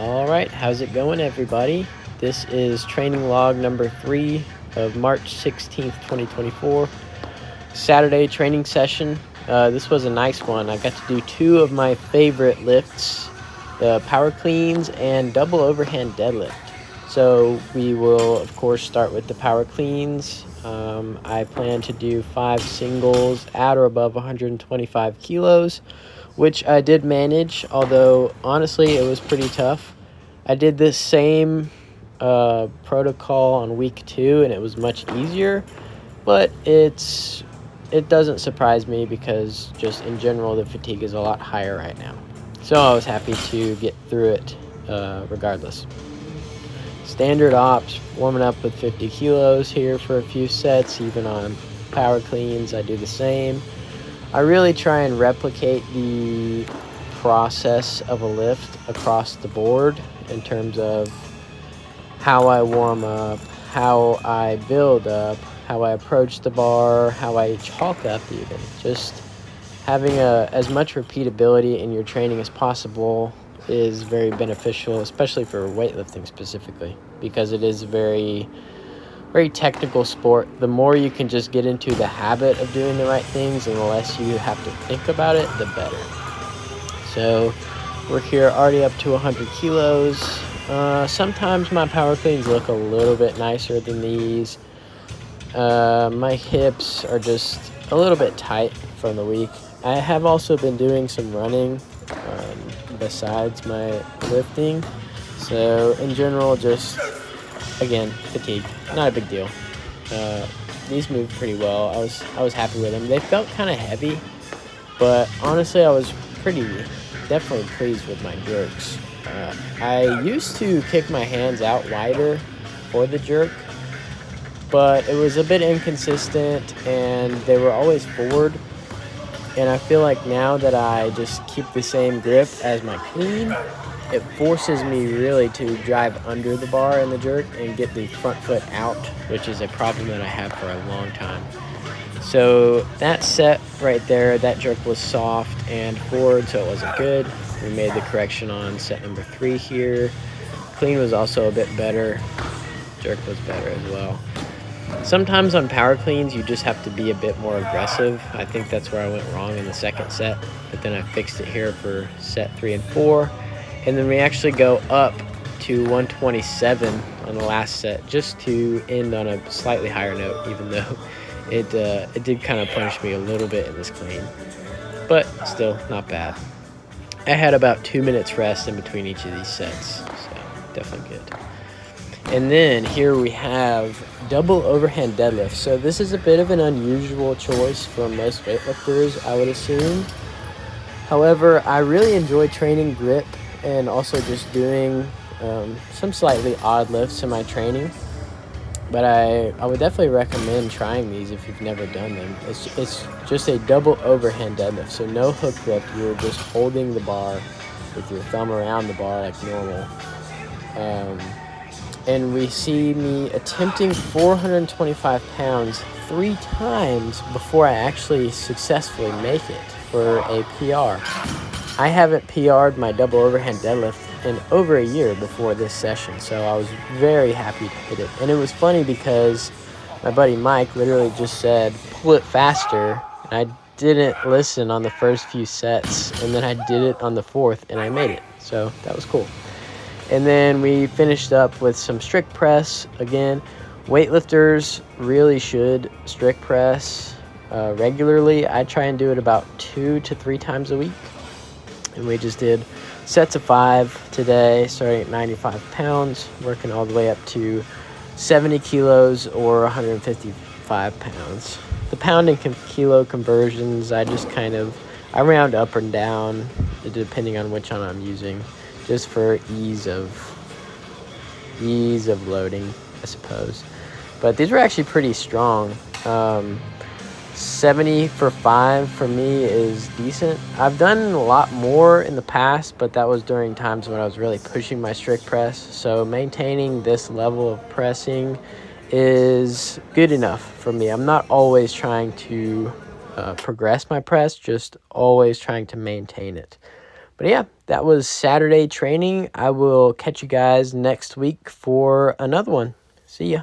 All right, how's it going, everybody? This is training log number 3 of March 16th, 2024. Saturday training session. This was a nice one. I got to do 2 of my favorite lifts, the power cleans and double overhand deadlift. So we will, of course, start with the power cleans. I plan to do 5 singles at or above 125 kilos, which I did manage, although honestly it was pretty tough. I did this same protocol on week 2 and it was much easier, but it doesn't surprise me because just in general the fatigue is a lot higher right now. So I was happy to get through it regardless. Standard ops, warming up with 50 kilos here for a few sets. Even on power cleans I do the same. I really try and replicate the process of a lift across the board in terms of how I warm up, how I build up, how I approach the bar, how I chalk up even. Just having as much repeatability in your training as possible is very beneficial, especially for weightlifting specifically, because it is a very technical sport. The more you can just get into the habit of doing the right things and the less you have to think about it, the better. So we're here already up to 100 kilos. Sometimes my power cleans look a little bit nicer than these. My hips are just a little bit tight from the week. I have also been doing some running besides my lifting. So in general, just again, fatigue, not a big deal. These moved pretty well. I was happy with them. They felt kind of heavy, but honestly, I was definitely pleased with my jerks. I used to kick my hands out wider for the jerk, but it was a bit inconsistent and they were always forward. And I feel like now that I just keep the same grip as my clean, it forces me really to drive under the bar in the jerk and get the front foot out, which is a problem that I have for a long time. So that set right there, that jerk was soft and forward, so it wasn't good. We made the correction on set number 3 here. Clean was also a bit better. Jerk was better as well. Sometimes on power cleans, you just have to be a bit more aggressive. I think that's where I went wrong in the second set, but then I fixed it here for set 3 and 4. And then we actually go up to 127 on the last set just to end on a slightly higher note, even though it did kind of punish me a little bit in this clean, but still not bad. I had about 2 minutes rest in between each of these sets, so definitely good. And then here we have double overhand deadlift. So this is a bit of an unusual choice for most weightlifters, I would assume. However, I really enjoy training grip and also just doing some slightly odd lifts in my training. But I would definitely recommend trying these if you've never done them. It's just a double overhand deadlift, so no hook grip. You're just holding the bar with your thumb around the bar like normal. And we see me attempting 425 pounds 3 times before I actually successfully make it for a PR. I haven't PR'd my double overhand deadlift in over a year before this session, so I was very happy to hit it. And it was funny because my buddy Mike literally just said, pull it faster, and I didn't listen on the first few sets, and then I did it on the 4th, and I made it, so that was cool. And then we finished up with some strict press. Again, weightlifters really should strict press regularly. I try and do it about 2 to 3 times a week. And we just did sets of 5 today, starting at 95 pounds, working all the way up to 70 kilos or 155 pounds. The pound and kilo conversions, I round up and down depending on which one I'm using, just for ease of loading, I suppose. But these were actually pretty strong. 70 for 5 for me is decent. I've done a lot more in the past, but that was during times when I was really pushing my strict press. So maintaining this level of pressing is good enough for me. I'm not always trying to progress my press, just always trying to maintain it. But yeah, that was Saturday training. I will catch you guys next week for another one. See ya.